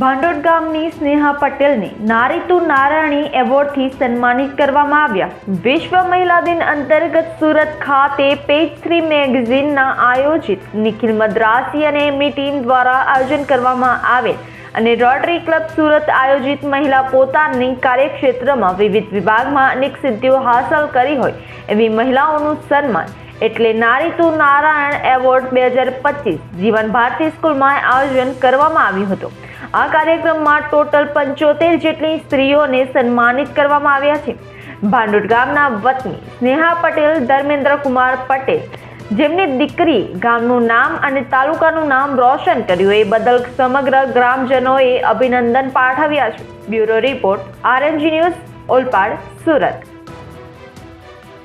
ભાંડોદ ગામની સ્નેહા પટેલને નારી નારાયણી એવોર્ડથી સન્માનિત કરવામાં આવ્યા। વિશ્વ મહિલા દિન અંતર્ગત સુરત ખાતે પેજ 3 મેગેઝિનના આયોજિત નિખિલ મદ્રાસી અને એમની ટીમ દ્વારા આયોજન કરવામાં આવેલ અને રોટરી ક્લબ સુરત આયોજિત મહિલા પોતાની કાર્યક્ષેત્રમાં વિવિધ વિભાગમાં અનેક સિદ્ધિઓ હાંસલ કરી હોય એવી મહિલાઓનું સન્માન એટલે નારી નારાયણ એવોર્ડ 2025 જીવન ભારતી સ્કૂલમાં આયોજન કરવામાં આવ્યું હતું। આ કાર્યક્રમમાં ટોટલ 75 જેટલી સ્ત્રીઓને સન્માનિત કરવામાં આવ્યા છે। ભાંડોદ ગામના વતની સ્નેહા પટેલ ધર્મેન્દ્ર કુમાર પટેલ જેમની દીકરી ગામનું નામ અને તાલુકાનું નામ રોશન કર્યું એ બદલ સમગ્ર ગ્રામજનોએ અભિનંદન પાઠવ્યા છે। Bureau report RNG news, Olpad, Surat.